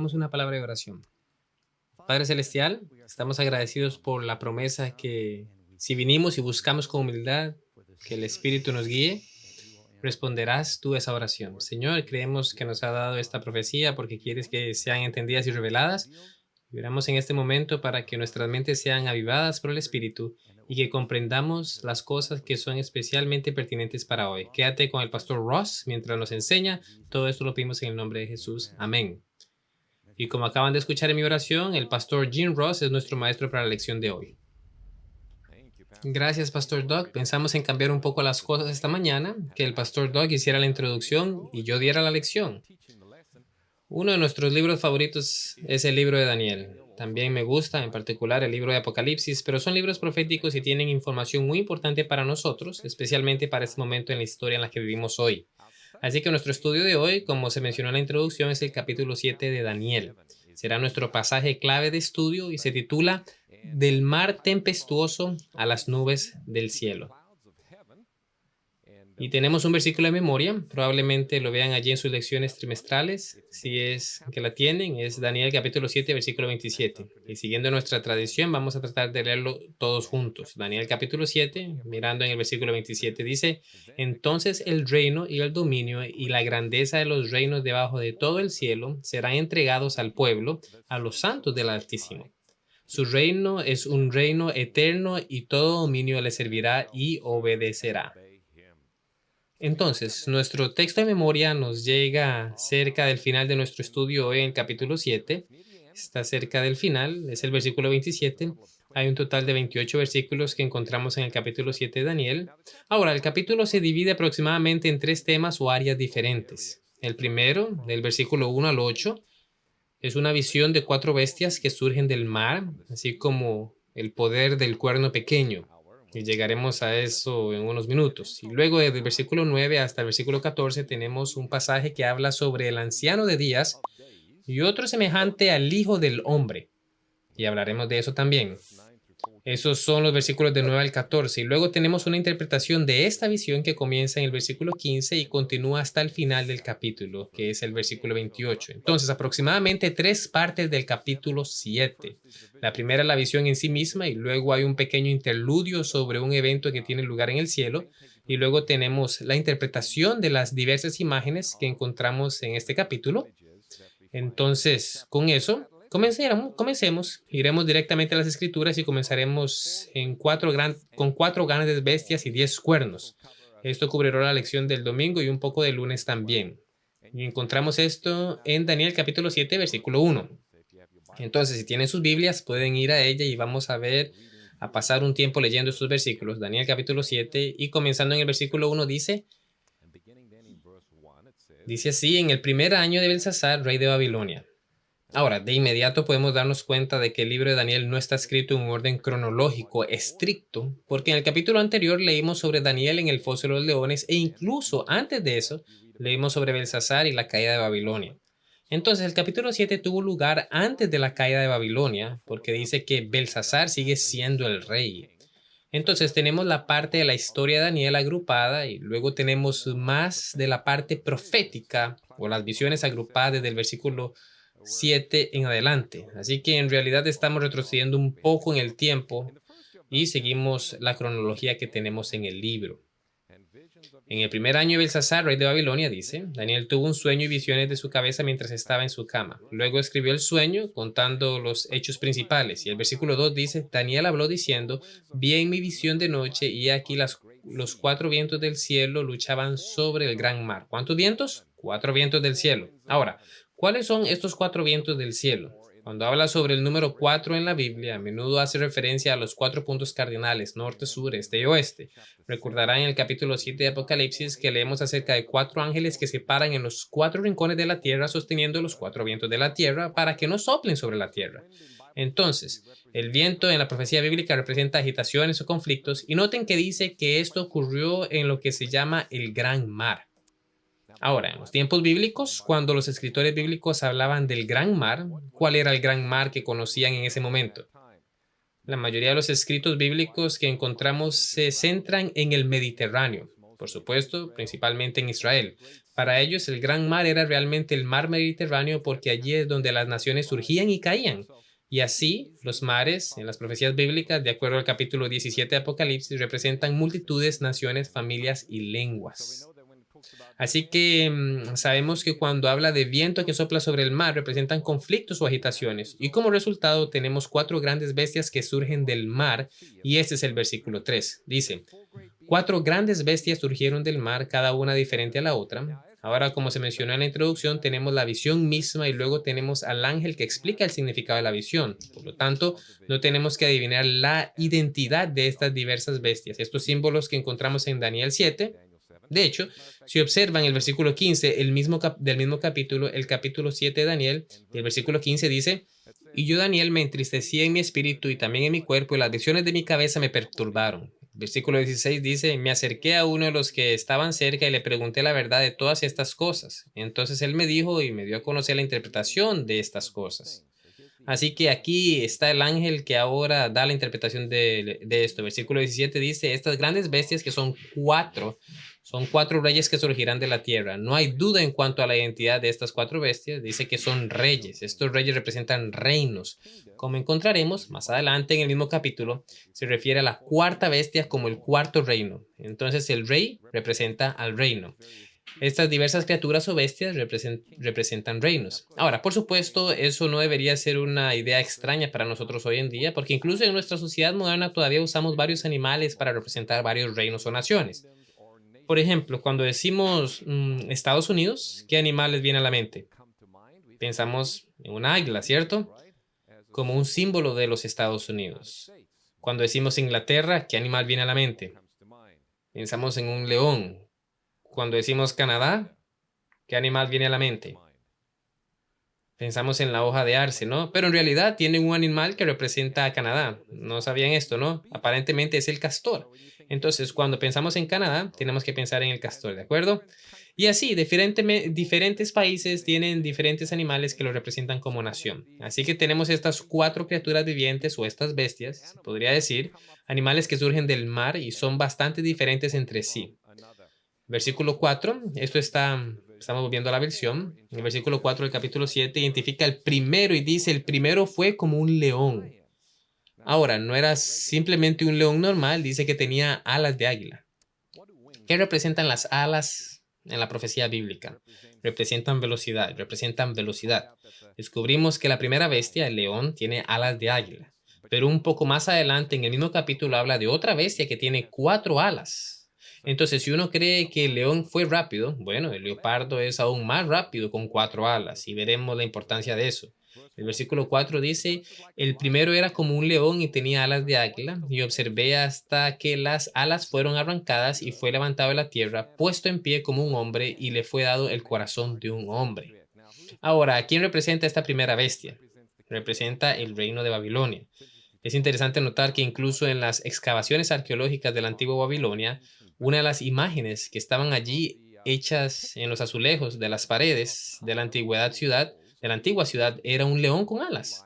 Hagamos una palabra de oración. Padre Celestial, estamos agradecidos por la promesa que si vinimos y buscamos con humildad, que el Espíritu nos guíe, responderás tú esa oración. Señor, creemos que nos ha dado esta profecía porque quieres que sean entendidas y reveladas. Y oramos en este momento para que nuestras mentes sean avivadas por el Espíritu y que comprendamos las cosas que son especialmente pertinentes para hoy. Quédate con el pastor Ross mientras nos enseña. Todo esto lo pedimos en el nombre de Jesús. Amén. Y como acaban de escuchar en mi oración, el pastor Jim Ross es nuestro maestro para la lección de hoy. Gracias, Pastor Doug. Pensamos en cambiar un poco las cosas esta mañana, que el Pastor Doug hiciera la introducción y yo diera la lección. Uno de nuestros libros favoritos es el libro de Daniel. También me gusta, en particular, el libro de Apocalipsis, pero son libros proféticos y tienen información muy importante para nosotros, especialmente para este momento en la historia en la que vivimos hoy. Así que nuestro estudio de hoy, como se mencionó en la introducción, es el capítulo 7 de Daniel. Será nuestro pasaje clave de estudio y se titula Del mar tempestuoso a las nubes del cielo. Y tenemos un versículo de memoria, probablemente lo vean allí en sus lecciones trimestrales, si es que la tienen, es Daniel capítulo 7, versículo 27. Y siguiendo nuestra tradición, vamos a tratar de leerlo todos juntos. Daniel capítulo 7, mirando en el versículo 27, dice, entonces el reino y el dominio y la grandeza de los reinos debajo de todo el cielo serán entregados al pueblo, a los santos del Altísimo. Su reino es un reino eterno y todo dominio le servirá y obedecerá. Entonces, nuestro texto de memoria nos llega cerca del final de nuestro estudio hoy en el capítulo 7. Está cerca del final, es el versículo 27. Hay un total de 28 versículos que encontramos en el capítulo 7 de Daniel. Ahora, el capítulo se divide aproximadamente en 3 temas o áreas diferentes. El primero, del versículo 1 al 8, es una visión de 4 bestias que surgen del mar, así como el poder del cuerno pequeño. Y llegaremos a eso en unos minutos. Y luego desde el versículo 9 hasta el versículo 14 tenemos un pasaje que habla sobre el anciano de días y otro semejante al Hijo del Hombre. Y hablaremos de eso también. Esos son los versículos de 9 al 14. Y luego tenemos una interpretación de esta visión que comienza en el versículo 15 y continúa hasta el final del capítulo, que es el versículo 28. Entonces, aproximadamente 3 partes del capítulo 7. La primera es la visión en sí misma y luego hay un pequeño interludio sobre un evento que tiene lugar en el cielo. Y luego tenemos la interpretación de las diversas imágenes que encontramos en este capítulo. Entonces, con eso, comencemos, iremos directamente a las escrituras y comenzaremos con 4 grandes bestias y 10 cuernos. Esto cubrirá la lección del domingo y un poco del lunes también. Y encontramos esto en Daniel capítulo 7, versículo 1. Entonces, si tienen sus Biblias, pueden ir a ella y vamos a pasar un tiempo leyendo estos versículos. Daniel capítulo 7 y comenzando en el versículo 1 dice así, en el primer año de Belsasar, rey de Babilonia. Ahora, de inmediato podemos darnos cuenta de que el libro de Daniel no está escrito en un orden cronológico estricto, porque en el capítulo anterior leímos sobre Daniel en el foso de los leones e incluso antes de eso leímos sobre Belsasar y la caída de Babilonia. Entonces, el capítulo 7 tuvo lugar antes de la caída de Babilonia, porque dice que Belsasar sigue siendo el rey. Entonces tenemos la parte de la historia de Daniel agrupada y luego tenemos más de la parte profética o las visiones agrupadas desde el versículo 7 en adelante. Así que en realidad estamos retrocediendo un poco en el tiempo y seguimos la cronología que tenemos en el libro. En el primer año de Belsasar, rey de Babilonia, dice, Daniel tuvo un sueño y visiones de su cabeza mientras estaba en su cama. Luego escribió el sueño contando los hechos principales. Y el versículo 2 dice, Daniel habló diciendo, vi en mi visión de noche y aquí los 4 vientos del cielo luchaban sobre el gran mar. ¿Cuántos vientos? 4 vientos del cielo. Ahora, ¿cuáles son estos 4 vientos del cielo? Cuando habla sobre el número 4 en la Biblia, a menudo hace referencia a los 4 puntos cardinales, norte, sur, este y oeste. Recordarán en el capítulo 7 de Apocalipsis que leemos acerca de 4 ángeles que se paran en los 4 rincones de la tierra sosteniendo los 4 vientos de la tierra para que no soplen sobre la tierra. Entonces, el viento en la profecía bíblica representa agitaciones o conflictos y noten que dice que esto ocurrió en lo que se llama el Gran Mar. Ahora, en los tiempos bíblicos, cuando los escritores bíblicos hablaban del Gran Mar, ¿cuál era el Gran Mar que conocían en ese momento? La mayoría de los escritos bíblicos que encontramos se centran en el Mediterráneo. por supuesto, principalmente en Israel. Para ellos el Gran Mar era realmente el mar Mediterráneo porque allí es donde las naciones surgían y caían. Y así, los mares, en las profecías bíblicas, de acuerdo al capítulo 17 de Apocalipsis, representan multitudes, naciones, familias y lenguas. Así que sabemos que cuando habla de viento que sopla sobre el mar, representan conflictos o agitaciones. Y como resultado tenemos cuatro grandes bestias que surgen del mar, y este es el versículo 3. Dice, cuatro grandes bestias surgieron del mar, cada una diferente a la otra. Ahora, como se mencionó en la introducción, tenemos la visión misma y luego tenemos al ángel que explica el significado de la visión. Por lo tanto, no tenemos que adivinar la identidad de estas diversas bestias. Estos símbolos que encontramos en Daniel 7. De hecho, si observan el versículo 15 del mismo capítulo, el capítulo 7 de Daniel, el versículo 15 dice, y yo, Daniel, me entristecí en mi espíritu y también en mi cuerpo, y las visiones de mi cabeza me perturbaron. Versículo 16 dice, me acerqué a uno de los que estaban cerca y le pregunté la verdad de todas estas cosas. Entonces él me dijo y me dio a conocer la interpretación de estas cosas. Así que aquí está el ángel que ahora da la interpretación de esto. Versículo 17 dice, estas grandes bestias que son cuatro reyes que surgirán de la tierra. No hay duda en cuanto a la identidad de estas cuatro bestias. Dice que son reyes. Estos reyes representan reinos. Como encontraremos más adelante en el mismo capítulo, se refiere a la cuarta bestia como el cuarto reino. Entonces el rey representa al reino. Estas diversas criaturas o bestias representan reinos. Ahora, por supuesto, eso no debería ser una idea extraña para nosotros hoy en día, porque incluso en nuestra sociedad moderna todavía usamos varios animales para representar varios reinos o naciones. Por ejemplo, cuando decimos Estados Unidos, ¿qué animal les viene a la mente? Pensamos en un águila, ¿cierto? Como un símbolo de los Estados Unidos. Cuando decimos Inglaterra, ¿qué animal viene a la mente? Pensamos en un león. Cuando decimos Canadá, ¿qué animal viene a la mente? Pensamos en la hoja de arce, ¿no? Pero en realidad tienen un animal que representa a Canadá. No sabían esto, ¿no? Aparentemente es el castor. Entonces, cuando pensamos en Canadá, tenemos que pensar en el castor, ¿de acuerdo? Y así, diferentes países tienen diferentes animales que lo representan como nación. Así que tenemos estas cuatro criaturas vivientes o estas bestias, se podría decir, animales que surgen del mar y son bastante diferentes entre sí. Versículo 4, estamos viendo la versión. En el versículo 4 del capítulo 7 identifica el primero y dice, el primero fue como un león. Ahora, no era simplemente un león normal, dice que tenía alas de águila. ¿Qué representan las alas en la profecía bíblica? Representan velocidad. Descubrimos que la primera bestia, el león, tiene alas de águila. Pero un poco más adelante, en el mismo capítulo, habla de otra bestia que tiene 4 alas. Entonces, si uno cree que el león fue rápido, bueno, el leopardo es aún más rápido con 4 alas y veremos la importancia de eso. El versículo 4 dice, el primero era como un león y tenía alas de águila, y observé hasta que las alas fueron arrancadas y fue levantado de la tierra, puesto en pie como un hombre y le fue dado el corazón de un hombre. Ahora, ¿a quién representa esta primera bestia? Representa el reino de Babilonia. Es interesante notar que incluso en las excavaciones arqueológicas de la antigua Babilonia, una de las imágenes que estaban allí hechas en los azulejos de las paredes de la antigua ciudad, era un león con alas.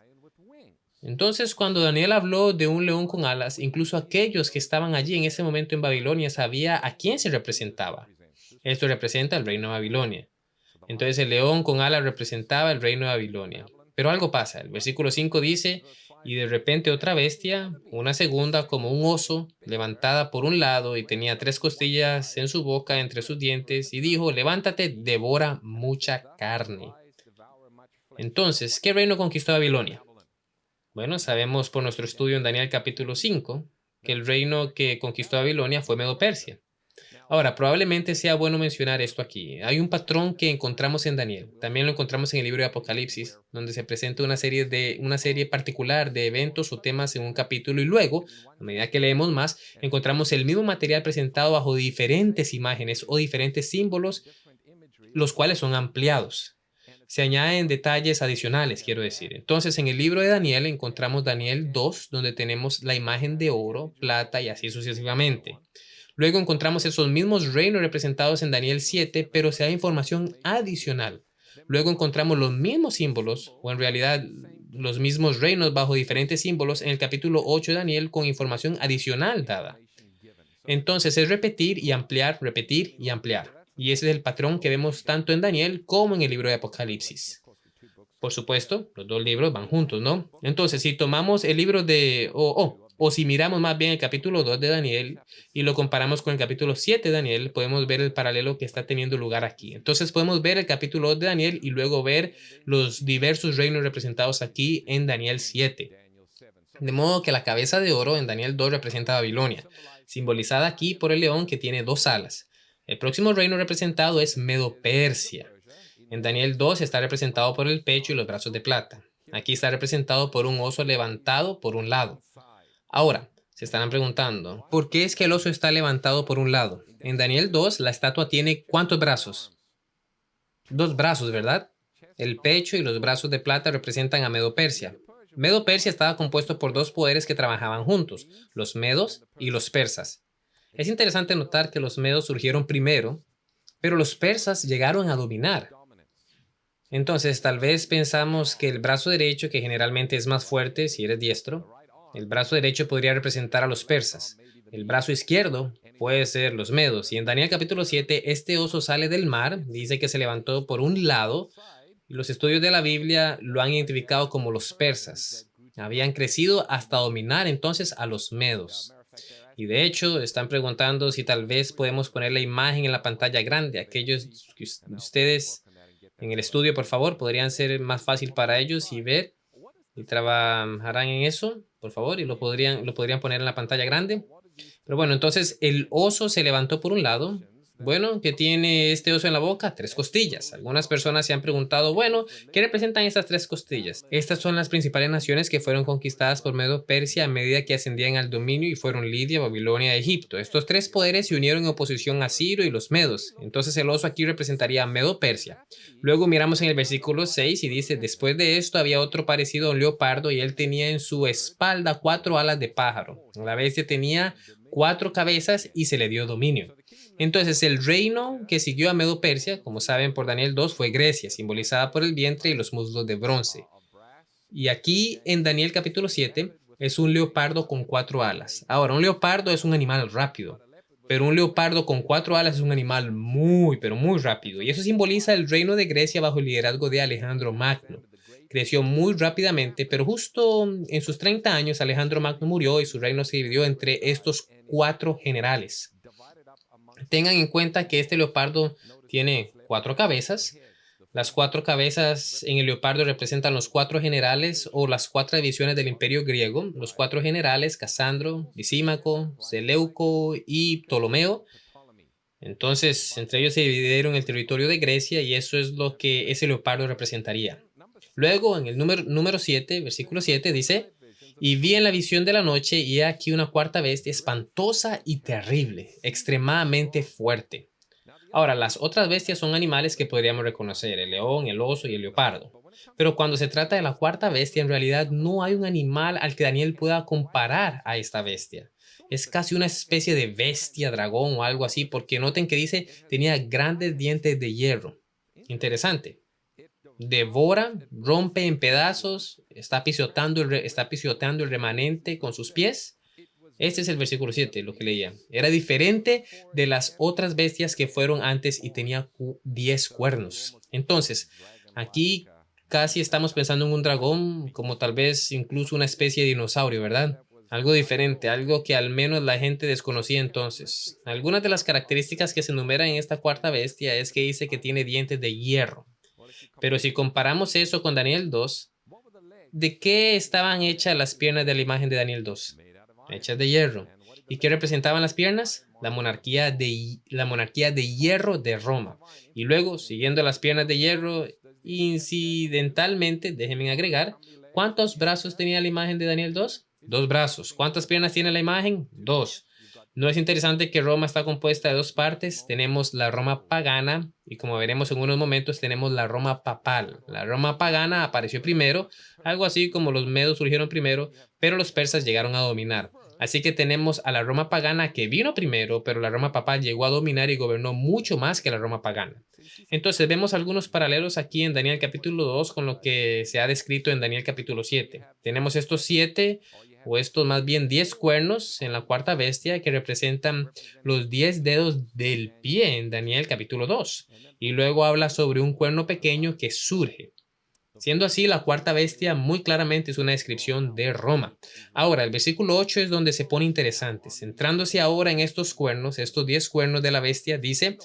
Entonces, cuando Daniel habló de un león con alas, incluso aquellos que estaban allí en ese momento en Babilonia sabía a quién se representaba. Esto representa el reino de Babilonia. Entonces, el león con alas representaba el reino de Babilonia. Pero algo pasa. El versículo 5 dice, y de repente otra bestia, una segunda como un oso, levantada por un lado y tenía 3 costillas en su boca entre sus dientes, y dijo, levántate, devora mucha carne. Entonces, ¿qué reino conquistó Babilonia? Bueno, sabemos por nuestro estudio en Daniel capítulo 5 que el reino que conquistó Babilonia fue Medo-Persia. Ahora, probablemente sea bueno mencionar esto aquí. Hay un patrón que encontramos en Daniel. También lo encontramos en el libro de Apocalipsis, donde se presenta una serie particular de eventos o temas en un capítulo y luego, a medida que leemos más, encontramos el mismo material presentado bajo diferentes imágenes o diferentes símbolos, los cuales son ampliados. Se añaden detalles adicionales, quiero decir. Entonces, en el libro de Daniel encontramos Daniel 2, donde tenemos la imagen de oro, plata y así sucesivamente. Luego encontramos esos mismos reinos representados en Daniel 7, pero se da información adicional. Luego encontramos los mismos símbolos, o en realidad los mismos reinos bajo diferentes símbolos en el capítulo 8 de Daniel con información adicional dada. Entonces es repetir y ampliar, repetir y ampliar. Y ese es el patrón que vemos tanto en Daniel como en el libro de Apocalipsis. Por supuesto, los dos libros van juntos, ¿no? Entonces, si tomamos el libro o si miramos más bien el capítulo 2 de Daniel y lo comparamos con el capítulo 7 de Daniel, podemos ver el paralelo que está teniendo lugar aquí. Entonces, podemos ver el capítulo 2 de Daniel y luego ver los diversos reinos representados aquí en Daniel 7. De modo que la cabeza de oro en Daniel 2 representa a Babilonia, simbolizada aquí por el león que tiene dos alas. El próximo reino representado es Medo-Persia. En Daniel 2 está representado por el pecho y los brazos de plata. Aquí está representado por un oso levantado por un lado. Ahora, se estarán preguntando, ¿por qué es que el oso está levantado por un lado? En Daniel 2, la estatua tiene ¿cuántos brazos? Dos brazos, ¿verdad? El pecho y los brazos de plata representan a Medo-Persia. Medo-Persia estaba compuesto por dos poderes que trabajaban juntos, los medos y los persas. Es interesante notar que los medos surgieron primero, pero los persas llegaron a dominar. Entonces, tal vez pensamos que el brazo derecho, que generalmente es más fuerte si eres diestro, el brazo derecho podría representar a los persas. El brazo izquierdo puede ser los medos. Y en Daniel capítulo 7, este oso sale del mar, dice que se levantó por un lado, y los estudios de la Biblia lo han identificado como los persas. Habían crecido hasta dominar entonces a los medos. Y de hecho, están preguntando si tal vez podemos poner la imagen en la pantalla grande. Aquellos que ustedes en el estudio, por favor, podrían ser más fácil para ellos y ver y trabajarán en eso, por favor, y lo podrían poner en la pantalla grande. Pero bueno, entonces el oso se levantó por un lado. Bueno, ¿qué tiene este oso en la boca? Tres costillas. Algunas personas se han preguntado, bueno, ¿qué representan estas tres costillas? Estas son las principales naciones que fueron conquistadas por Medo-Persia a medida que ascendían al dominio y fueron Lidia, Babilonia y Egipto. Estos tres poderes se unieron en oposición a Ciro y los medos. Entonces el oso aquí representaría a Medo-Persia. Luego miramos en el versículo 6 y dice, después de esto había otro parecido a un leopardo y él tenía en su espalda 4 alas de pájaro. La bestia tenía 4 cabezas y se le dio dominio. Entonces el reino que siguió a Medo-Persia, como saben por Daniel 2, fue Grecia, simbolizada por el vientre y los muslos de bronce. Y aquí en Daniel capítulo 7 es un leopardo con 4 alas. Ahora, un leopardo es un animal rápido, pero un leopardo con 4 alas es un animal muy, pero muy rápido. Y eso simboliza el reino de Grecia bajo el liderazgo de Alejandro Magno. Creció muy rápidamente, pero justo en sus 30 años Alejandro Magno murió y su reino se dividió entre estos 4 generales. Tengan en cuenta que este leopardo tiene 4 cabezas. Las 4 cabezas en el leopardo representan los 4 generales o las 4 divisiones del imperio griego. Los 4 generales, Casandro, Lisímaco, Seleuco y Ptolomeo. Entonces, entre ellos se dividieron el territorio de Grecia y eso es lo que ese leopardo representaría. Luego, en el número 7, versículo 7, dice, y vi en la visión de la noche y he aquí una cuarta bestia espantosa y terrible, extremadamente fuerte. Ahora, las otras bestias son animales que podríamos reconocer, el león, el oso y el leopardo. Pero cuando se trata de la cuarta bestia, en realidad no hay un animal al que Daniel pueda comparar a esta bestia. Es casi una especie de bestia, dragón o algo así, porque noten que dice tenía grandes dientes de hierro. Interesante. Devora, rompe en pedazos, está pisoteando el remanente con sus pies. Este es el versículo 7, lo que leía. Era diferente de las otras bestias que fueron antes y tenía 10 cuernos. Entonces, aquí casi estamos pensando en un dragón, como tal vez incluso una especie de dinosaurio, ¿verdad? Algo diferente, algo que al menos la gente desconocía entonces. Algunas de las características que se enumeran en esta cuarta bestia es que dice que tiene dientes de hierro. Pero si comparamos eso con Daniel 2, ¿de qué estaban hechas las piernas de la imagen de Daniel 2? Hechas de hierro. ¿Y qué representaban las piernas? La monarquía de hierro de Roma. Y luego, siguiendo las piernas de hierro, incidentalmente, déjenme agregar, ¿cuántos brazos tenía la imagen de Daniel 2? 2 brazos. ¿Cuántas piernas tiene la imagen? 2. ¿No es interesante que Roma está compuesta de 2 partes? Tenemos la Roma pagana y como veremos en unos momentos tenemos la Roma papal. La Roma pagana apareció primero, algo así como los medos surgieron primero, pero los persas llegaron a dominar. Así que tenemos a la Roma pagana que vino primero, pero la Roma papal llegó a dominar y gobernó mucho más que la Roma pagana. Entonces vemos algunos paralelos aquí en Daniel capítulo 2 con lo que se ha descrito en Daniel capítulo 7. Tenemos estos 7 o estos más bien 10 cuernos en la cuarta bestia que representan los 10 dedos del pie en Daniel capítulo 2. Y luego habla sobre un cuerno pequeño que surge. Siendo así, la cuarta bestia muy claramente es una descripción de Roma. Ahora, el versículo 8 es donde se pone interesante. Centrándose ahora en estos cuernos, estos 10 cuernos de la bestia, dice: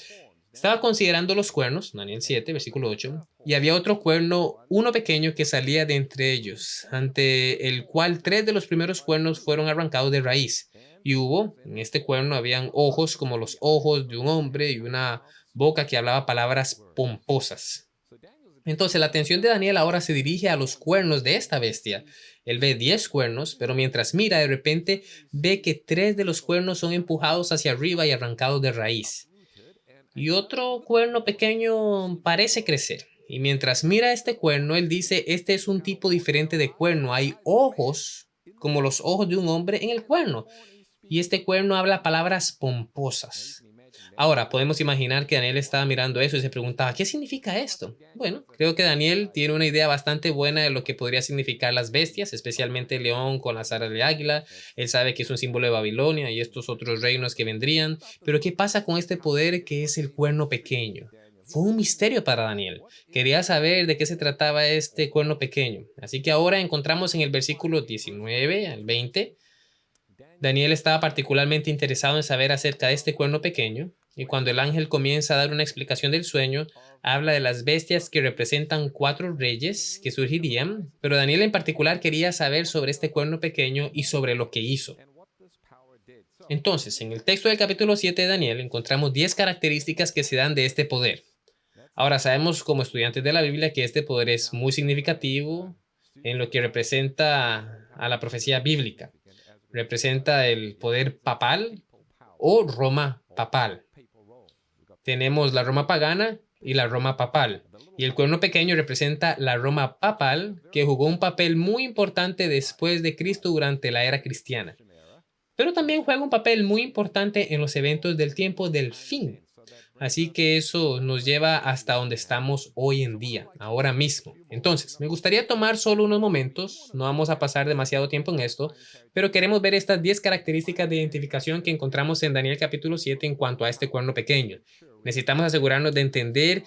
estaba considerando los cuernos, Daniel 7, versículo 8, y había otro cuerno, uno pequeño que salía de entre ellos, ante el cual 3 de los primeros cuernos fueron arrancados de raíz. Y hubo, en este cuerno habían ojos como los ojos de un hombre y una boca que hablaba palabras pomposas. Entonces la atención de Daniel ahora se dirige a los cuernos de esta bestia. Él ve 10 cuernos, pero mientras mira, de repente ve que 3 de los cuernos son empujados hacia arriba y arrancados de raíz. Y otro cuerno pequeño parece crecer. Y mientras mira este cuerno, él dice: este es un tipo diferente de cuerno. Hay ojos como los ojos de un hombre en el cuerno. Y este cuerno habla palabras pomposas. Ahora, podemos imaginar que Daniel estaba mirando eso y se preguntaba: ¿qué significa esto? Bueno, creo que Daniel tiene una idea bastante buena de lo que podría significar las bestias, especialmente el león con las alas de águila. Él sabe que es un símbolo de Babilonia y estos otros reinos que vendrían. Pero ¿qué pasa con este poder que es el cuerno pequeño? Fue un misterio para Daniel. Quería saber de qué se trataba este cuerno pequeño. Así que ahora encontramos en el versículo 19 al 20. Daniel estaba particularmente interesado en saber acerca de este cuerno pequeño, y cuando el ángel comienza a dar una explicación del sueño, habla de las bestias que representan 4 reyes que surgirían, pero Daniel en particular quería saber sobre este cuerno pequeño y sobre lo que hizo. Entonces, en el texto del capítulo 7 de Daniel encontramos 10 características que se dan de este poder. Ahora sabemos como estudiantes de la Biblia que este poder es muy significativo en lo que representa a la profecía bíblica. Representa el poder papal o Roma papal. Tenemos la Roma pagana y la Roma papal. Y el cuerno pequeño representa la Roma papal, que jugó un papel muy importante después de Cristo durante la era cristiana. Pero también juega un papel muy importante en los eventos del tiempo del fin. Así que eso nos lleva hasta donde estamos hoy en día, ahora mismo. Entonces, me gustaría tomar solo unos momentos, no vamos a pasar demasiado tiempo en esto, pero queremos ver estas 10 características de identificación que encontramos en Daniel capítulo 7 en cuanto a este cuerno pequeño. Necesitamos asegurarnos de entender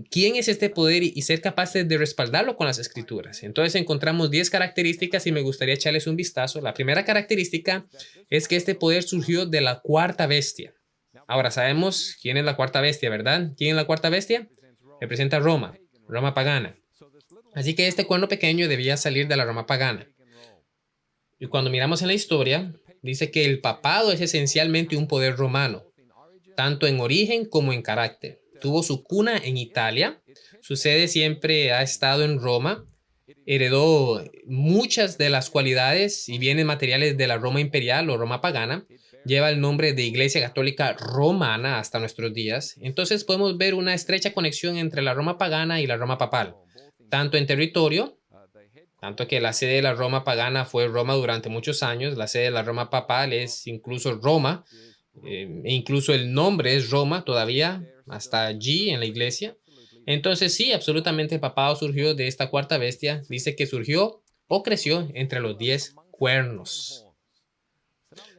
quién es este poder y ser capaces de respaldarlo con las escrituras. Entonces encontramos 10 características y me gustaría echarles un vistazo. La primera característica es que este poder surgió de la cuarta bestia. Ahora sabemos quién es la cuarta bestia, ¿verdad? ¿Quién es la cuarta bestia? Representa Roma, Roma pagana. Así que este cuerno pequeño debía salir de la Roma pagana. Y cuando miramos en la historia, dice que el papado es esencialmente un poder romano, tanto en origen como en carácter. Tuvo su cuna en Italia, su sede siempre ha estado en Roma, heredó muchas de las cualidades y bienes materiales de la Roma imperial o Roma pagana, lleva el nombre de Iglesia Católica Romana hasta nuestros días. Entonces podemos ver una estrecha conexión entre la Roma pagana y la Roma papal, tanto en territorio, tanto que la sede de la Roma pagana fue Roma durante muchos años, la sede de la Roma papal es incluso Roma, e incluso el nombre es Roma todavía, hasta allí en la iglesia. Entonces sí, absolutamente el papado surgió de esta cuarta bestia. Dice que surgió o creció entre los 10 cuernos.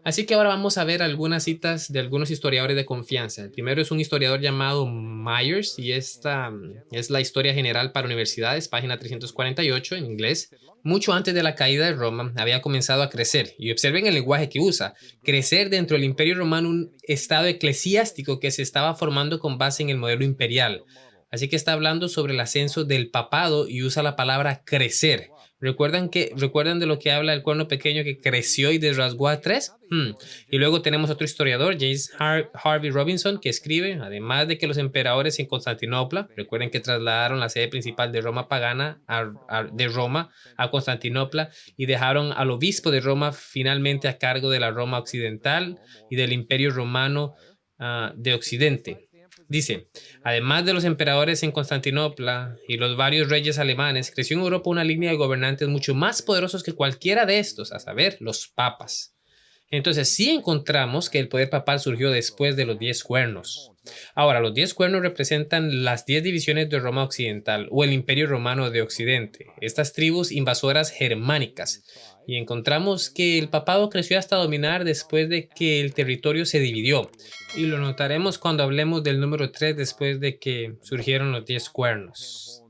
Así que ahora vamos a ver algunas citas de algunos historiadores de confianza. El primero es un historiador llamado Myers y esta es la historia general para universidades, página 348 en inglés. Mucho antes de la caída de Roma había comenzado a crecer, y observen el lenguaje que usa, crecer dentro del Imperio Romano, un estado eclesiástico que se estaba formando con base en el modelo imperial. Así que está hablando sobre el ascenso del papado y usa la palabra crecer. ¿Recuerdan de lo que habla el cuerno pequeño que creció y desrasgó a 3? Y luego tenemos otro historiador, James Harvey Robinson, que escribe: además de que los emperadores en Constantinopla, recuerden que trasladaron la sede principal de Roma pagana de Roma a Constantinopla y dejaron al obispo de Roma finalmente a cargo de la Roma occidental y del Imperio Romano de Occidente. Dice: además de los emperadores en Constantinopla y los varios reyes alemanes, creció en Europa una línea de gobernantes mucho más poderosos que cualquiera de estos, a saber, los papas. Entonces sí encontramos que el poder papal surgió después de los 10 cuernos. Ahora, los 10 cuernos representan las 10 divisiones de Roma occidental o el Imperio Romano de Occidente, estas tribus invasoras germánicas. Y encontramos que el papado creció hasta dominar después de que el territorio se dividió. Y lo notaremos cuando hablemos del número 3 después de que surgieron los 10 cuernos.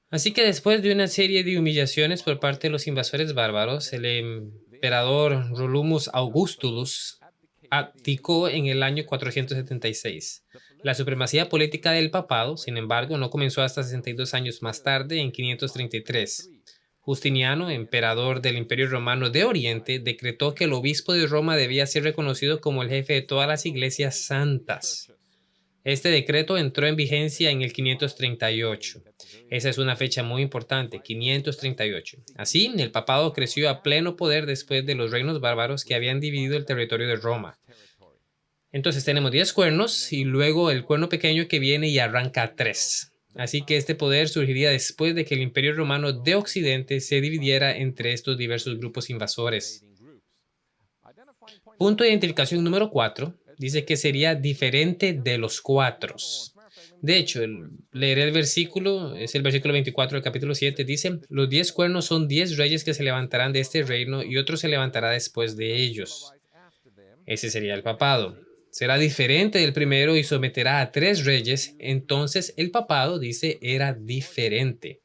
Así que después de una serie de humillaciones por parte de los invasores bárbaros, el emperador Rolumus Augustulus abdicó en el año 476. La supremacía política del papado, sin embargo, no comenzó hasta 62 años más tarde, en 533. Justiniano, emperador del Imperio Romano de Oriente, decretó que el obispo de Roma debía ser reconocido como el jefe de todas las iglesias santas. Este decreto entró en vigencia en el 538. Esa es una fecha muy importante, 538. Así, el papado creció a pleno poder después de los reinos bárbaros que habían dividido el territorio de Roma. Entonces tenemos 10 cuernos y luego el cuerno pequeño que viene y arranca a 3. Así que este poder surgiría después de que el Imperio Romano de Occidente se dividiera entre estos diversos grupos invasores. Punto de identificación número 4 dice que sería diferente de los 4. De hecho, leeré el versículo, es el versículo 24 del capítulo 7, dice: los 10 cuernos son 10 reyes que se levantarán de este reino y otro se levantará después de ellos. Ese sería el papado. Será diferente del primero y someterá a 3 reyes. Entonces el papado, dice, era diferente.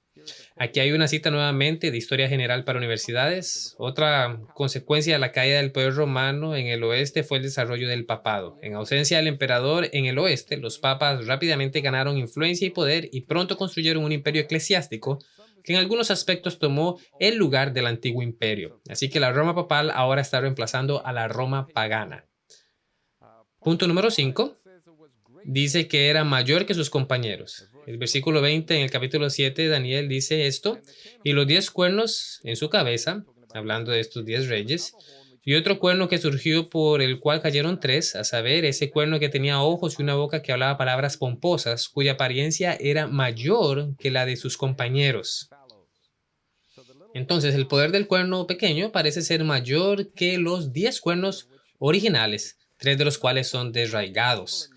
Aquí hay una cita nuevamente de Historia General para Universidades. Otra consecuencia de la caída del poder romano en el oeste fue el desarrollo del papado. En ausencia del emperador en el oeste, los papas rápidamente ganaron influencia y poder y pronto construyeron un imperio eclesiástico que en algunos aspectos tomó el lugar del antiguo imperio. Así que la Roma papal ahora está reemplazando a la Roma pagana. Punto número 5. Dice que era mayor que sus compañeros. El versículo 20 en el capítulo 7 de Daniel dice esto: y los 10 cuernos en su cabeza, hablando de estos 10 reyes, y otro cuerno que surgió por el cual cayeron 3, a saber, ese cuerno que tenía ojos y una boca que hablaba palabras pomposas, cuya apariencia era mayor que la de sus compañeros. Entonces, el poder del cuerno pequeño parece ser mayor que los 10 cuernos originales, 3 de los cuales son desarraigados.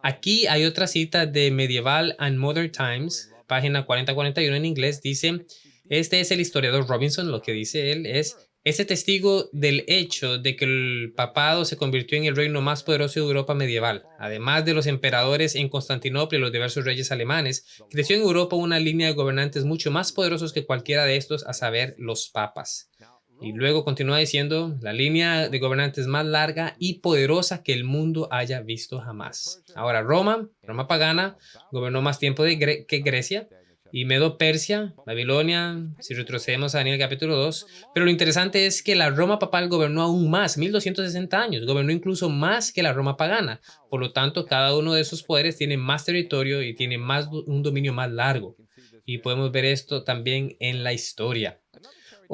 Aquí hay otra cita de Medieval and Modern Times, página 4041 en inglés, dice: este es el historiador Robinson, lo que dice él es: ese testigo del hecho de que el papado se convirtió en el reino más poderoso de Europa medieval. Además de los emperadores en Constantinopla y los diversos reyes alemanes, creció en Europa una línea de gobernantes mucho más poderosos que cualquiera de estos, a saber, los papas. Y luego continúa diciendo: la línea de gobernantes más larga y poderosa que el mundo haya visto jamás. Ahora, Roma pagana, gobernó más tiempo que Grecia, y Medo-Persia, Babilonia, si retrocedemos a Daniel capítulo 2. Pero lo interesante es que la Roma papal gobernó aún más, 1260 años, gobernó incluso más que la Roma pagana. Por lo tanto, cada uno de esos poderes tiene más territorio y tiene un dominio más largo. Y podemos ver esto también en la historia.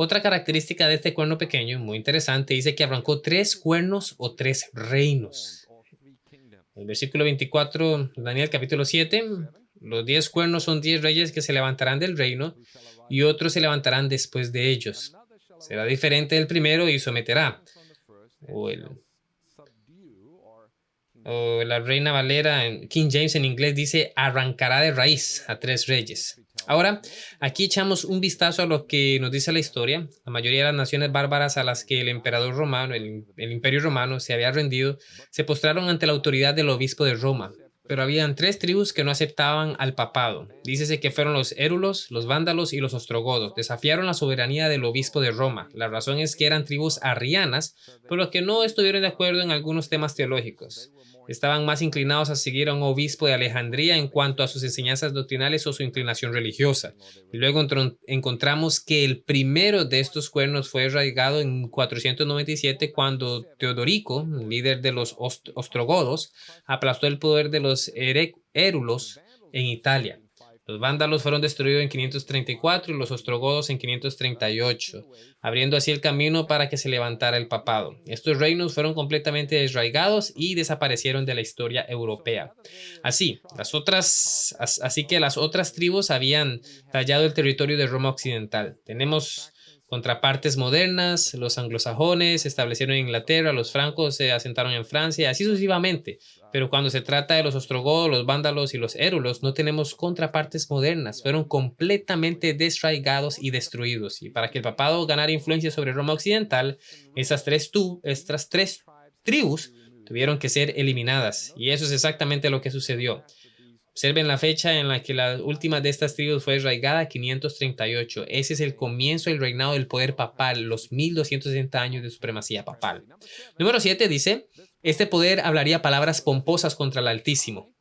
Otra característica de este cuerno pequeño, muy interesante, dice que arrancó 3 cuernos o 3 reinos. El versículo 24, Daniel capítulo 7, los 10 cuernos son 10 reyes que se levantarán del reino y otros se levantarán después de ellos. Será diferente del primero y someterá. O la Reina Valera, en King James en inglés, dice: arrancará de raíz a 3 reyes. Ahora, aquí echamos un vistazo a lo que nos dice la historia. La mayoría de las naciones bárbaras a las que el emperador romano, el imperio romano, se había rendido, se postraron ante la autoridad del obispo de Roma. Pero habían 3 tribus que no aceptaban al papado. Dícese que fueron los érulos, los vándalos y los ostrogodos. Desafiaron la soberanía del obispo de Roma. La razón es que eran tribus arrianas, por lo que no estuvieron de acuerdo en algunos temas teológicos. Estaban más inclinados a seguir a un obispo de Alejandría en cuanto a sus enseñanzas doctrinales o su inclinación religiosa. Y luego encontramos que el primero de estos cuernos fue arraigado en 497 cuando Teodorico, líder de los ostrogodos, aplastó el poder de los érulos en Italia. Los vándalos fueron destruidos en 534 y los ostrogodos en 538, abriendo así el camino para que se levantara el papado. Estos reinos fueron completamente desarraigados y desaparecieron de la historia europea. Así que las otras tribus habían tallado el territorio de Roma occidental. Tenemos contrapartes modernas, los anglosajones se establecieron en Inglaterra, los francos se asentaron en Francia, así sucesivamente. Pero cuando se trata de los ostrogodos, los vándalos y los érulos, no tenemos contrapartes modernas. Fueron completamente desarraigados y destruidos. Y para que el papado ganara influencia sobre Roma occidental, estas tres tribus tuvieron que ser eliminadas. Y eso es exactamente lo que sucedió. Observen la fecha en la que la última de estas tribus fue arraigada, 538. Ese es el comienzo del reinado del poder papal, los 1260 años de supremacía papal. Número 7 dice, este poder hablaría palabras pomposas contra el Altísimo.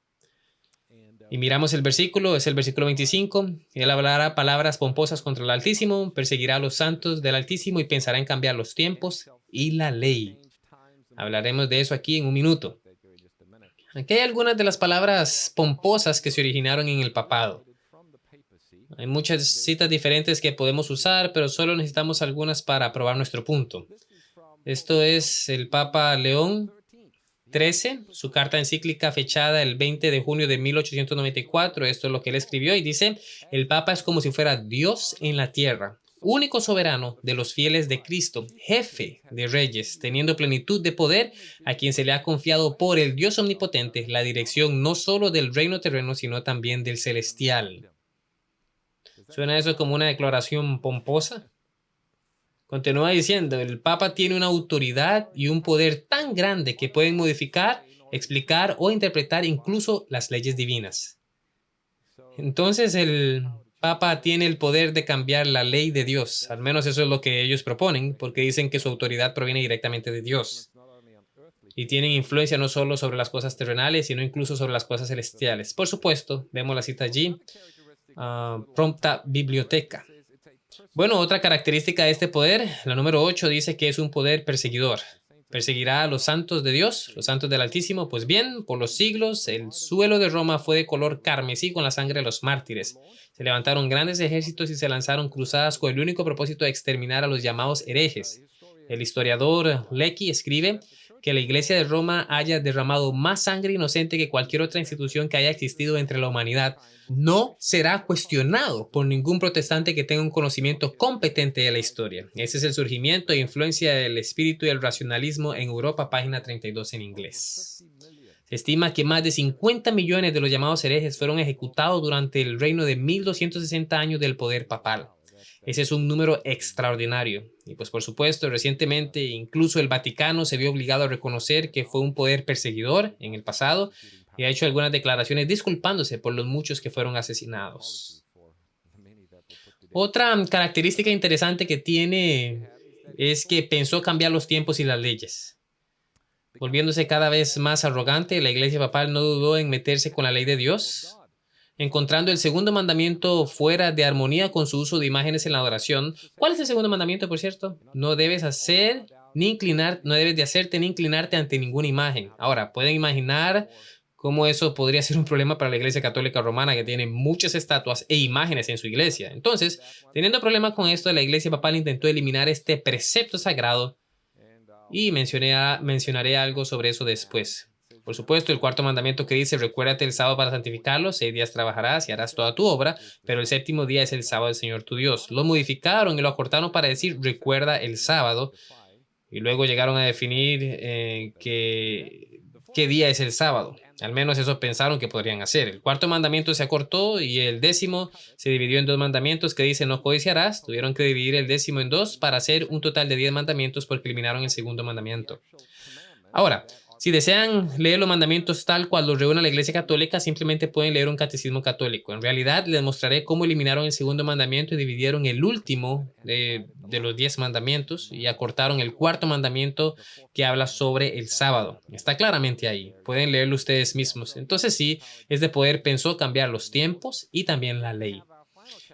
Y miramos el versículo, es el versículo 25. Él hablará palabras pomposas contra el Altísimo, perseguirá a los santos del Altísimo y pensará en cambiar los tiempos y la ley. Hablaremos de eso aquí en un minuto. Aquí hay algunas de las palabras pomposas que se originaron en el papado. Hay muchas citas diferentes que podemos usar, pero solo necesitamos algunas para probar nuestro punto. Esto es el Papa León XIII, su carta encíclica fechada el 20 de junio de 1894. Esto es lo que él escribió y dice, el Papa es como si fuera Dios en la tierra, único soberano de los fieles de Cristo, jefe de reyes, teniendo plenitud de poder, a quien se le ha confiado por el Dios omnipotente la dirección no solo del reino terreno, sino también del celestial. ¿Suena eso como una declaración pomposa? Continúa diciendo, el Papa tiene una autoridad y un poder tan grande que pueden modificar, explicar o interpretar incluso las leyes divinas. Entonces el Papa tiene el poder de cambiar la ley de Dios, al menos eso es lo que ellos proponen, porque dicen que su autoridad proviene directamente de Dios. Y tienen influencia no solo sobre las cosas terrenales, sino incluso sobre las cosas celestiales. Por supuesto, vemos la cita allí, prompta biblioteca. Bueno, otra característica de este poder, la número 8, dice que es un poder perseguidor. Perseguirá a los santos de Dios, los santos del Altísimo. Pues bien, por los siglos, el suelo de Roma fue de color carmesí con la sangre de los mártires. Se levantaron grandes ejércitos y se lanzaron cruzadas con el único propósito de exterminar a los llamados herejes. El historiador Lecky escribe que la Iglesia de Roma haya derramado más sangre inocente que cualquier otra institución que haya existido entre la humanidad. No será cuestionado por ningún protestante que tenga un conocimiento competente de la historia. Ese es el surgimiento e influencia del espíritu y el racionalismo en Europa, página 32 en inglés. Se estima que más de 50 millones de los llamados herejes fueron ejecutados durante el reino de 1260 años del poder papal. Ese es un número extraordinario. Y pues por supuesto, recientemente incluso el Vaticano se vio obligado a reconocer que fue un poder perseguidor en el pasado y ha hecho algunas declaraciones disculpándose por los muchos que fueron asesinados. Otra característica interesante que tiene es que pensó cambiar los tiempos y las leyes. Volviéndose cada vez más arrogante, la Iglesia Papal no dudó en meterse con la ley de Dios, encontrando el segundo mandamiento fuera de armonía con su uso de imágenes en la adoración. ¿Cuál es el segundo mandamiento, por cierto? No debes hacerte ni inclinarte ante ninguna imagen. Ahora, pueden imaginar cómo eso podría ser un problema para la Iglesia Católica Romana, que tiene muchas estatuas e imágenes en su iglesia. Entonces, teniendo problemas con esto, la Iglesia Papal intentó eliminar este precepto sagrado y mencionaré algo sobre eso después. Por supuesto, el cuarto mandamiento que dice, recuérdate el sábado para santificarlo, 6 días trabajarás y harás toda tu obra, pero el séptimo día es el sábado del Señor tu Dios. Lo modificaron y lo acortaron para decir, recuerda el sábado, y luego llegaron a definir qué día es el sábado. Al menos eso pensaron que podrían hacer. El cuarto mandamiento se acortó y el décimo se dividió en 2 mandamientos que dicen no codiciarás. Tuvieron que dividir el décimo en 2 para hacer un total de 10 mandamientos porque eliminaron el segundo mandamiento. Ahora, si desean leer los mandamientos tal cual los reúne la Iglesia Católica, simplemente pueden leer un catecismo católico. En realidad, les mostraré cómo eliminaron el segundo mandamiento y dividieron el último de los 10 mandamientos y acortaron el cuarto mandamiento que habla sobre el sábado. Está claramente ahí. Pueden leerlo ustedes mismos. Entonces sí, este poder pensó cambiar los tiempos y también la ley.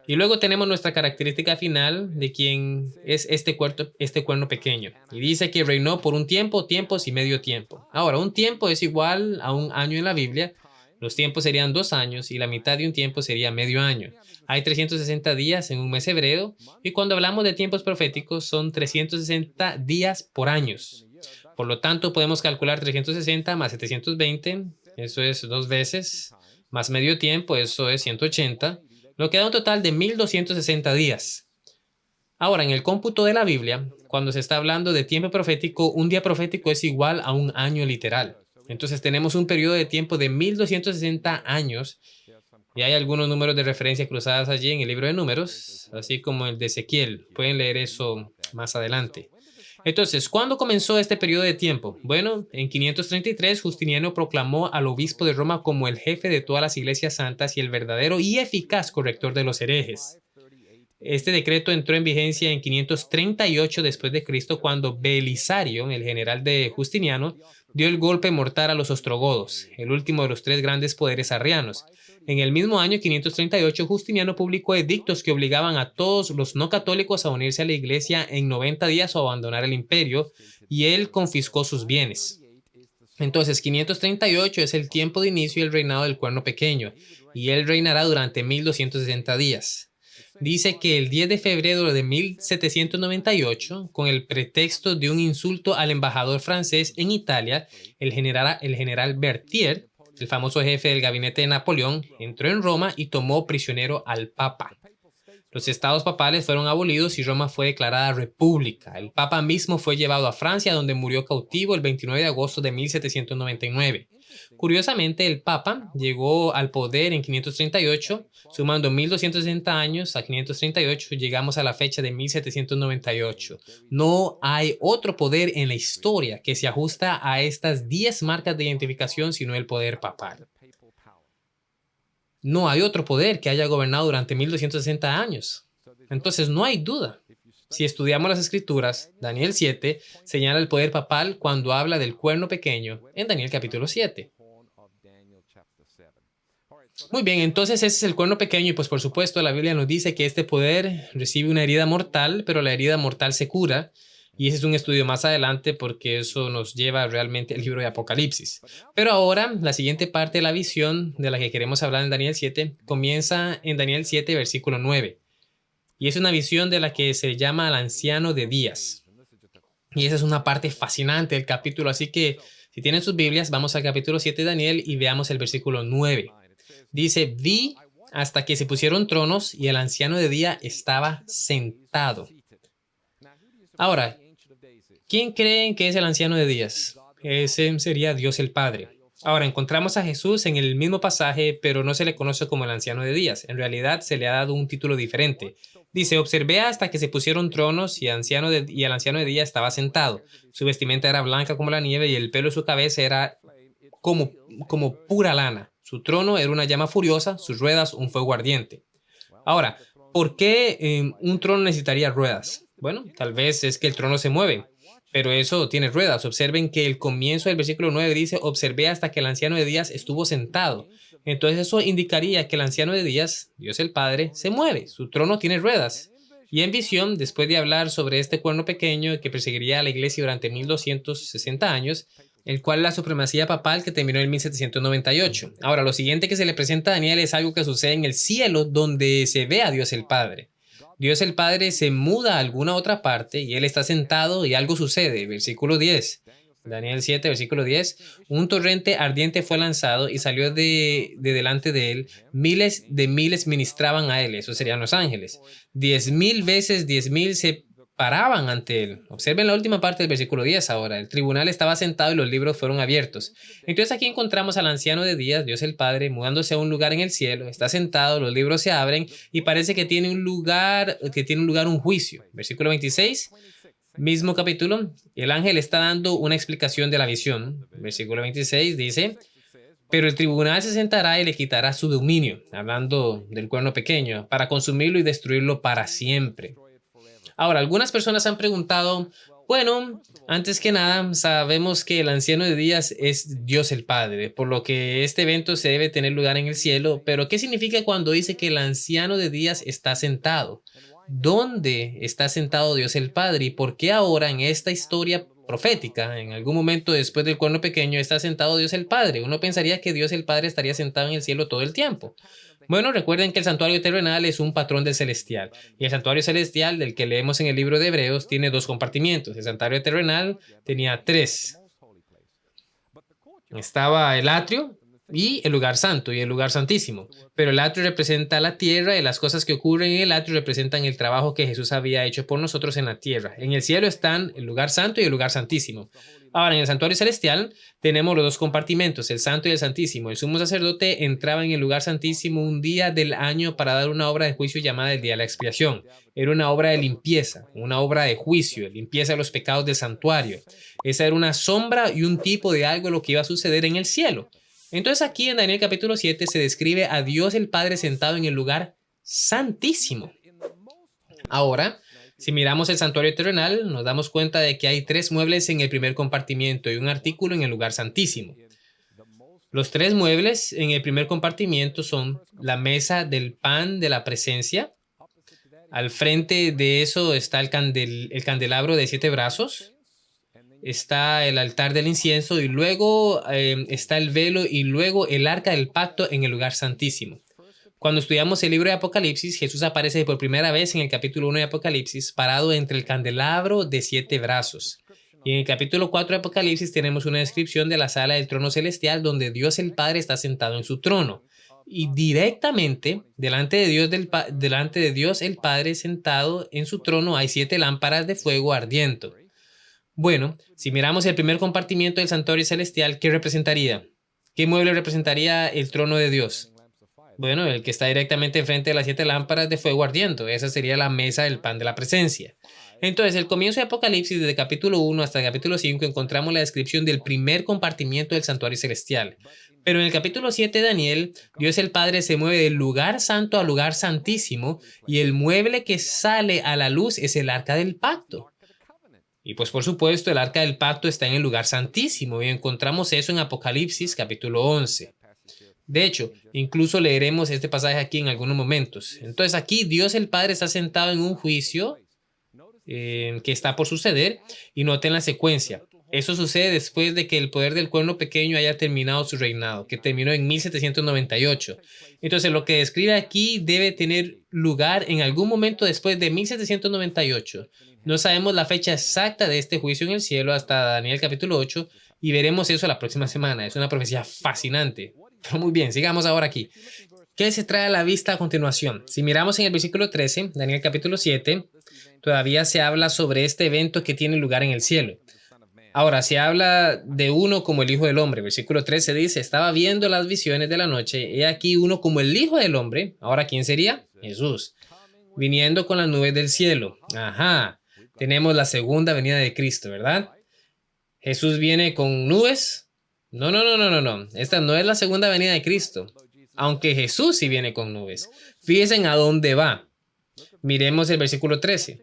Y luego tenemos nuestra característica final de quién es este cuerno pequeño. Y dice que reinó por un tiempo, tiempos y medio tiempo. Ahora, un tiempo es igual a un año en la Biblia. Los tiempos serían 2 años y la mitad de un tiempo sería medio año. Hay 360 días en un mes hebreo y cuando hablamos de tiempos proféticos son 360 días por años. Por lo tanto, podemos calcular 360 más 720, eso es 2 veces, más medio tiempo, eso es 180. Lo que da un total de 1260 días. Ahora, en el cómputo de la Biblia, cuando se está hablando de tiempo profético, un día profético es igual a un año literal. Entonces tenemos un periodo de tiempo de 1260 años y hay algunos números de referencia cruzadas allí en el libro de Números, así como el de Ezequiel. Pueden leer eso más adelante. Entonces, ¿cuándo comenzó este periodo de tiempo? Bueno, en 533 Justiniano proclamó al obispo de Roma como el jefe de todas las iglesias santas y el verdadero y eficaz corrector de los herejes. Este decreto entró en vigencia en 538 después de Cristo, cuando Belisario, el general de Justiniano, dio el golpe mortal a los ostrogodos, el último de los tres grandes poderes arrianos. En el mismo año 538, Justiniano publicó edictos que obligaban a todos los no católicos a unirse a la iglesia en 90 días o abandonar el imperio, y él confiscó sus bienes. Entonces, 538 es el tiempo de inicio del reinado del Cuerno Pequeño, y él reinará durante 1260 días. Dice que el 10 de febrero de 1798, con el pretexto de un insulto al embajador francés en Italia, el general Berthier, el famoso jefe del gabinete de Napoleón, entró en Roma y tomó prisionero al Papa. Los estados papales fueron abolidos y Roma fue declarada república. El Papa mismo fue llevado a Francia, donde murió cautivo el 29 de agosto de 1799. Curiosamente, el Papa llegó al poder en 538, sumando 1260 años a 538, llegamos a la fecha de 1798. No hay otro poder en la historia que se ajusta a estas 10 marcas de identificación, sino el poder papal. No hay otro poder que haya gobernado durante 1260 años. Entonces no hay duda. Si estudiamos las escrituras, Daniel 7 señala el poder papal cuando habla del cuerno pequeño en Daniel capítulo 7. Muy bien, entonces ese es el cuerno pequeño y pues por supuesto la Biblia nos dice que este poder recibe una herida mortal, pero la herida mortal se cura. Y ese es un estudio más adelante porque eso nos lleva realmente al libro de Apocalipsis. Pero ahora, la siguiente parte de la visión de la que queremos hablar en Daniel 7 comienza en Daniel 7, versículo 9. Y es una visión de la que se llama al anciano de días. Y esa es una parte fascinante del capítulo. Así que si tienen sus Biblias, vamos al capítulo 7 de Daniel y veamos el versículo 9. Dice, vi hasta que se pusieron tronos y el anciano de día estaba sentado. Ahora, ¿quién creen que es el anciano de días? Ese sería Dios el Padre. Ahora, encontramos a Jesús en el mismo pasaje, pero no se le conoce como el anciano de días. En realidad, se le ha dado un título diferente. Dice, observé hasta que se pusieron tronos y el anciano de día estaba sentado. Su vestimenta era blanca como la nieve y el pelo de su cabeza era como pura lana. Su trono era una llama furiosa, sus ruedas un fuego ardiente. Ahora, ¿por qué un trono necesitaría ruedas? Bueno, tal vez es que el trono se mueve, pero eso tiene ruedas. Observen que el comienzo del versículo 9 dice, observé hasta que el anciano de días estuvo sentado. Entonces eso indicaría que el anciano de días, Dios el Padre, se mueve. Su trono tiene ruedas. Y en visión, después de hablar sobre este cuerno pequeño que perseguiría a la iglesia durante 1260 años, el cual la supremacía papal que terminó en 1798. Ahora, lo siguiente que se le presenta a Daniel es algo que sucede en el cielo, donde se ve a Dios el Padre. Dios el Padre se muda a alguna otra parte y Él está sentado y algo sucede. Versículo 10. Daniel 7, versículo 10. Un torrente ardiente fue lanzado y salió de delante de Él. Miles de miles ministraban a Él. Eso serían los ángeles. 10,000 veces 10,000 se paraban ante Él. Observen la última parte del versículo 10 ahora. El tribunal estaba sentado y los libros fueron abiertos. Entonces aquí encontramos al anciano de días, Dios el Padre, mudándose a un lugar en el cielo. Está sentado, los libros se abren y parece que tiene un lugar un juicio. Versículo 26, mismo capítulo, el ángel está dando una explicación de la visión. Versículo 26 dice, pero el tribunal se sentará y le quitará su dominio, hablando del cuerno pequeño, para consumirlo y destruirlo para siempre. Ahora, algunas personas han preguntado, bueno, antes que nada, sabemos que el anciano de días es Dios el Padre, por lo que este evento se debe tener lugar en el cielo, pero ¿qué significa cuando dice que el anciano de días está sentado? ¿Dónde está sentado Dios el Padre? ¿Y por qué ahora en esta historia profética, en algún momento después del cuerno pequeño, está sentado Dios el Padre? Uno pensaría que Dios el Padre estaría sentado en el cielo todo el tiempo. Bueno, recuerden que el santuario terrenal es un patrón del celestial, y el santuario celestial del que leemos en el libro de Hebreos tiene dos compartimientos. El santuario terrenal tenía tres. Estaba el atrio, y el lugar santo y el lugar santísimo. Pero el atrio representa la tierra y las cosas que ocurren en el atrio representan el trabajo que Jesús había hecho por nosotros en la tierra. En el cielo están el lugar santo y el lugar santísimo. Ahora, en el santuario celestial tenemos los dos compartimentos, el santo y el santísimo. El sumo sacerdote entraba en el lugar santísimo un día del año para dar una obra de juicio llamada el día de la expiación. Era una obra de limpieza, una obra de juicio, limpieza de los pecados del santuario. Esa era una sombra y un tipo de algo de lo que iba a suceder en el cielo. Entonces aquí en Daniel capítulo 7 se describe a Dios el Padre sentado en el lugar santísimo. Ahora, si miramos el santuario terrenal, nos damos cuenta de que hay 3 muebles en el primer compartimiento y un artículo en el lugar santísimo. Los 3 muebles en el primer compartimiento son la mesa del pan de la presencia. Al frente de eso está el candelabro de 7 brazos. Está el altar del incienso y luego está el velo y luego el arca del pacto en el lugar santísimo. Cuando estudiamos el libro de Apocalipsis, Jesús aparece por primera vez en el capítulo 1 de Apocalipsis parado entre el candelabro de 7 brazos. Y en el capítulo 4 de Apocalipsis tenemos una descripción de la sala del trono celestial donde Dios el Padre está sentado en su trono. Y directamente delante de Dios el Padre sentado en su trono hay 7 lámparas de fuego ardiendo. Bueno, si miramos el primer compartimiento del santuario celestial, ¿qué representaría? ¿Qué mueble representaría el trono de Dios? Bueno, el que está directamente enfrente de las 7 lámparas de fuego ardiendo. Esa sería la mesa del pan de la presencia. Entonces, el comienzo de Apocalipsis, desde capítulo 1 hasta el capítulo 5, encontramos la descripción del primer compartimiento del santuario celestial. Pero en el capítulo 7 de Daniel, Dios el Padre se mueve del lugar santo al lugar santísimo y el mueble que sale a la luz es el arca del pacto. Y pues por supuesto el arca del pacto está en el lugar santísimo y encontramos eso en Apocalipsis capítulo 11. De hecho, incluso leeremos este pasaje aquí en algunos momentos. Entonces aquí Dios el Padre está sentado en un juicio que está por suceder y noten la secuencia. Eso sucede después de que el poder del cuerno pequeño haya terminado su reinado, que terminó en 1798. Entonces lo que describe aquí debe tener lugar en algún momento después de 1798. No sabemos la fecha exacta de este juicio en el cielo hasta Daniel capítulo 8 y veremos eso la próxima semana. Es una profecía fascinante. Pero muy bien, sigamos ahora aquí. ¿Qué se trae a la vista a continuación? Si miramos en el versículo 13, Daniel capítulo 7, todavía se habla sobre este evento que tiene lugar en el cielo. Ahora, se habla de uno como el Hijo del Hombre. Versículo 13 dice, estaba viendo las visiones de la noche, he aquí uno como el Hijo del Hombre. Ahora, ¿quién sería? Jesús. Viniendo con las nubes del cielo. Ajá. Tenemos la segunda venida de Cristo, ¿verdad? Jesús viene con nubes. No. Esta no es la segunda venida de Cristo. Aunque Jesús sí viene con nubes. Fíjense a dónde va. Miremos el versículo 13.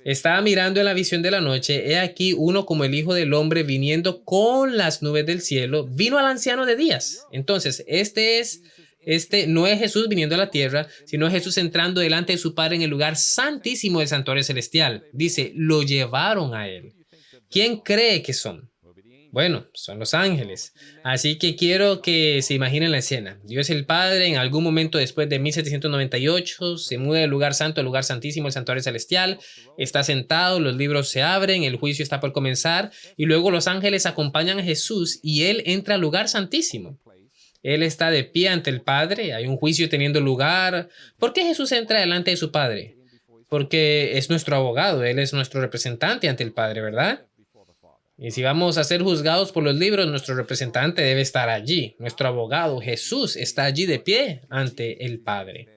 Estaba mirando en la visión de la noche, he aquí uno como el Hijo del Hombre viniendo con las nubes del cielo, vino al anciano de días. Entonces, este no es Jesús viniendo a la tierra, sino Jesús entrando delante de su Padre en el lugar santísimo del santuario celestial. Dice, lo llevaron a él. ¿Quién cree que son? Bueno, son los ángeles. Así que quiero que se imaginen la escena. Dios el Padre, en algún momento después de 1798, se muda del lugar santo al lugar santísimo, el santuario celestial. Está sentado, los libros se abren, el juicio está por comenzar y luego los ángeles acompañan a Jesús y él entra al lugar santísimo. Él está de pie ante el Padre, hay un juicio teniendo lugar. ¿Por qué Jesús entra delante de su Padre? Porque es nuestro abogado, él es nuestro representante ante el Padre, ¿verdad? Y si vamos a ser juzgados por los libros, nuestro representante debe estar allí. Nuestro abogado, Jesús, está allí de pie ante el Padre.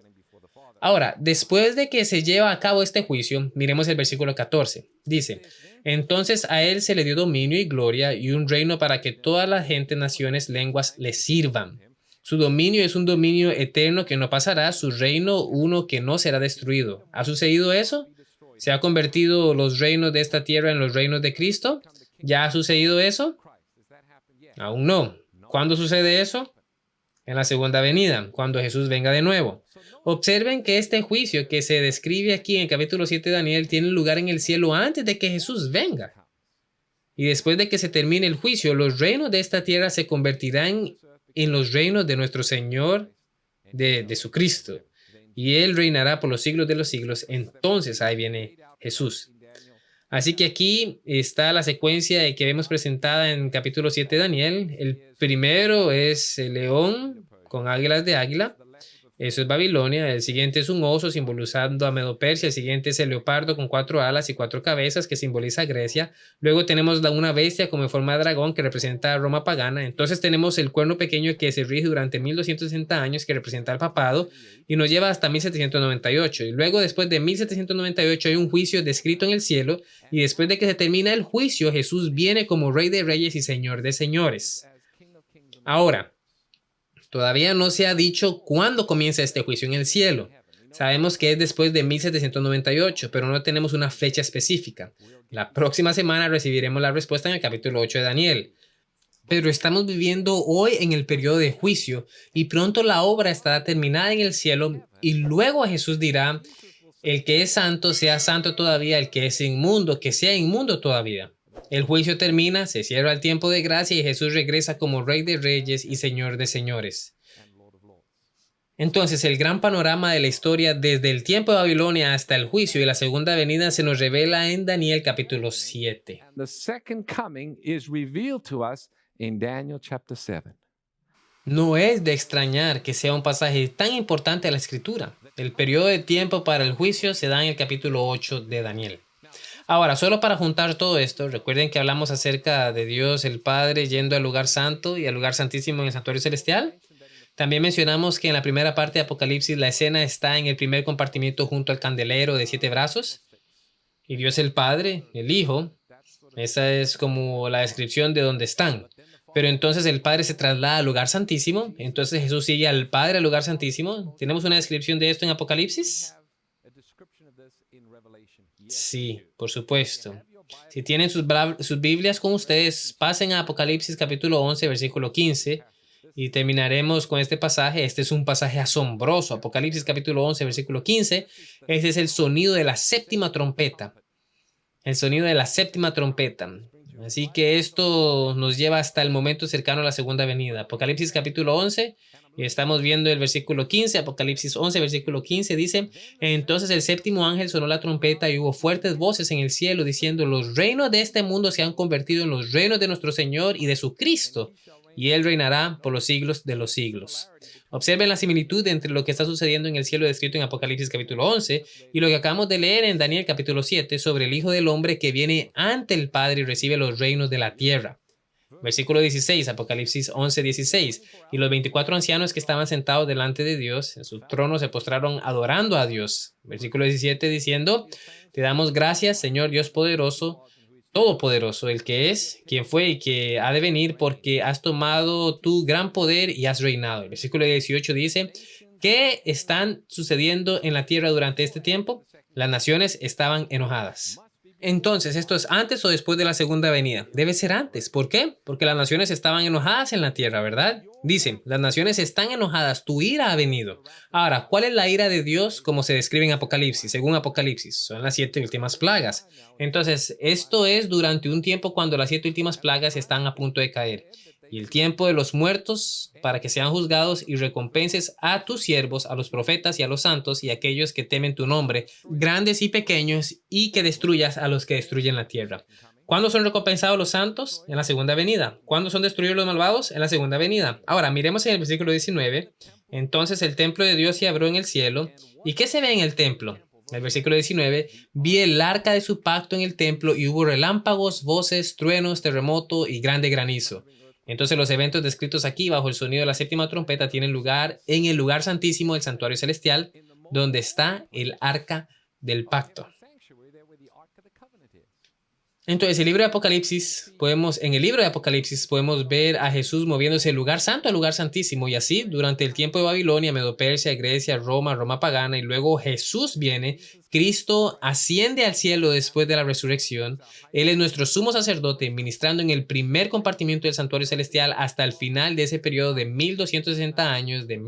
Ahora, después de que se lleva a cabo este juicio, miremos el versículo 14. Dice, entonces a él se le dio dominio y gloria y un reino para que todas las gentes, naciones, lenguas le sirvan. Su dominio es un dominio eterno que no pasará, su reino uno que no será destruido. ¿Ha sucedido eso? ¿Se ha convertido los reinos de esta tierra en los reinos de Cristo? ¿Ya ha sucedido eso? Aún no. ¿Cuándo sucede eso? En la segunda venida, cuando Jesús venga de nuevo. Observen que este juicio que se describe aquí en el capítulo 7 de Daniel tiene lugar en el cielo antes de que Jesús venga. Y después de que se termine el juicio, los reinos de esta tierra se convertirán en los reinos de nuestro Señor, de su Cristo. Y Él reinará por los siglos de los siglos. Entonces ahí viene Jesús. Así que aquí está la secuencia que vemos presentada en capítulo 7 de Daniel. El primero es el león con águilas de águila. Eso es Babilonia. El siguiente es un oso simbolizando a Medo-Persia. El siguiente es el leopardo con 4 alas y 4 cabezas que simboliza a Grecia. Luego tenemos una bestia como en forma de dragón que representa a Roma pagana. Entonces tenemos el cuerno pequeño que se rige durante 1260 años que representa al papado y nos lleva hasta 1798. Y luego después de 1798 hay un juicio descrito en el cielo y después de que se termina el juicio Jesús viene como Rey de Reyes y Señor de Señores. Ahora, todavía no se ha dicho cuándo comienza este juicio en el cielo. Sabemos que es después de 1798, pero no tenemos una fecha específica. La próxima semana recibiremos la respuesta en el capítulo 8 de Daniel. Pero estamos viviendo hoy en el periodo de juicio y pronto la obra estará terminada en el cielo y luego Jesús dirá, el que es santo sea santo todavía, el que es inmundo que sea inmundo todavía. El juicio termina, se cierra el tiempo de gracia y Jesús regresa como Rey de Reyes y Señor de Señores. Entonces, el gran panorama de la historia desde el tiempo de Babilonia hasta el juicio y la segunda venida se nos revela en Daniel capítulo 7. The second coming is revealed to us in Daniel chapter 7. No es de extrañar que sea un pasaje tan importante de la Escritura. El periodo de tiempo para el juicio se da en el capítulo 8 de Daniel. Ahora, solo para juntar todo esto, recuerden que hablamos acerca de Dios el Padre yendo al lugar santo y al lugar santísimo en el santuario celestial. También mencionamos que en la primera parte de Apocalipsis la escena está en el primer compartimiento junto al candelero de 7 brazos. Y Dios el Padre, el Hijo, esa es como la descripción de dónde están. Pero entonces el Padre se traslada al lugar santísimo. Entonces Jesús sigue al Padre al lugar santísimo. ¿Tenemos una descripción de esto en Apocalipsis? Sí, por supuesto. Si tienen sus Biblias con ustedes, pasen a Apocalipsis capítulo 11, versículo 15 y terminaremos con este pasaje. Este es un pasaje asombroso. Apocalipsis capítulo 11, versículo 15. Este es el sonido de la séptima trompeta. El sonido de la séptima trompeta. Así que esto nos lleva hasta el momento cercano a la segunda venida. Apocalipsis capítulo 11. Y estamos viendo el versículo 15, Apocalipsis 11, versículo 15, dice, entonces el séptimo ángel sonó la trompeta y hubo fuertes voces en el cielo diciendo, los reinos de este mundo se han convertido en los reinos de nuestro Señor y de su Cristo, y Él reinará por los siglos de los siglos. Observen la similitud entre lo que está sucediendo en el cielo descrito en Apocalipsis capítulo 11 y lo que acabamos de leer en Daniel capítulo 7 sobre el Hijo del Hombre que viene ante el Padre y recibe los reinos de la tierra. Versículo 16, Apocalipsis 11, 16. Y los 24 ancianos que estaban sentados delante de Dios en su trono se postraron adorando a Dios. Versículo 17 diciendo, te damos gracias, Señor Dios poderoso, todopoderoso, el que es, quien fue y que ha de venir, porque has tomado tu gran poder y has reinado. El versículo 18 dice, ¿qué están sucediendo en la tierra durante este tiempo? Las naciones estaban enojadas. Entonces, ¿esto es antes o después de la segunda venida? Debe ser antes. ¿Por qué? Porque las naciones estaban enojadas en la tierra, ¿verdad? Dicen, las naciones están enojadas, tu ira ha venido. Ahora, ¿cuál es la ira de Dios como se describe en Apocalipsis? Según Apocalipsis, son las 7 últimas plagas. Entonces, esto es durante un tiempo cuando las 7 últimas plagas están a punto de caer. Y el tiempo de los muertos para que sean juzgados y recompenses a tus siervos, a los profetas y a los santos y a aquellos que temen tu nombre, grandes y pequeños, y que destruyas a los que destruyen la tierra. ¿Cuándo son recompensados los santos? En la segunda venida. ¿Cuándo son destruidos los malvados? En la segunda venida. Ahora, miremos en el versículo 19. Entonces el templo de Dios se abrió en el cielo. ¿Y qué se ve en el templo? El versículo 19, vi el arca de su pacto en el templo y hubo relámpagos, voces, truenos, terremoto y grande granizo. Entonces los eventos descritos aquí bajo el sonido de la séptima trompeta tienen lugar en el lugar santísimo del santuario celestial, donde está el arca del pacto. Entonces, en el libro de Apocalipsis podemos ver a Jesús moviéndose del lugar santo al lugar santísimo y así durante el tiempo de Babilonia, Medo-Persia, Grecia, Roma pagana y luego Jesús viene, Cristo asciende al cielo después de la resurrección, Él es nuestro sumo sacerdote ministrando en el primer compartimiento del santuario celestial hasta el final de ese periodo de 1260 años, en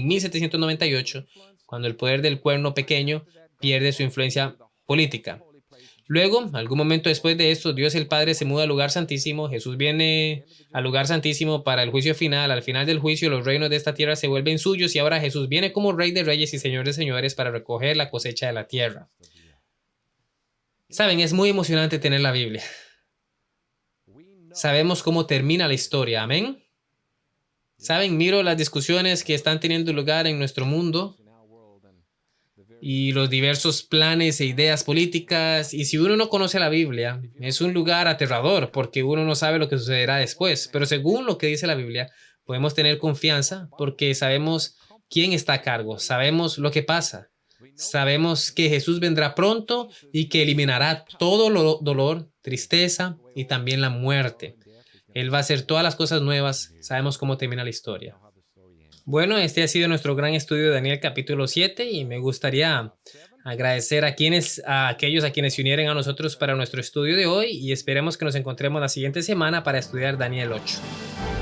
1798, cuando el poder del cuerno pequeño pierde su influencia política. Luego, algún momento después de esto, Dios el Padre se muda al lugar santísimo, Jesús viene al lugar santísimo para el juicio final. Al final del juicio, los reinos de esta tierra se vuelven suyos y ahora Jesús viene como Rey de Reyes y Señor de Señores para recoger la cosecha de la tierra. Saben, es muy emocionante tener la Biblia. Sabemos cómo termina la historia, amén. Saben, miro las discusiones que están teniendo lugar en nuestro mundo y los diversos planes e ideas políticas. Y si uno no conoce la Biblia, es un lugar aterrador porque uno no sabe lo que sucederá después. Pero según lo que dice la Biblia, podemos tener confianza porque sabemos quién está a cargo, sabemos lo que pasa. Sabemos que Jesús vendrá pronto y que eliminará todo dolor, tristeza y también la muerte. Él va a hacer todas las cosas nuevas. Sabemos cómo termina la historia. Bueno, este ha sido nuestro gran estudio de Daniel capítulo 7 y me gustaría agradecer a aquellos a quienes se unieron a nosotros para nuestro estudio de hoy y esperemos que nos encontremos la siguiente semana para estudiar Daniel 8.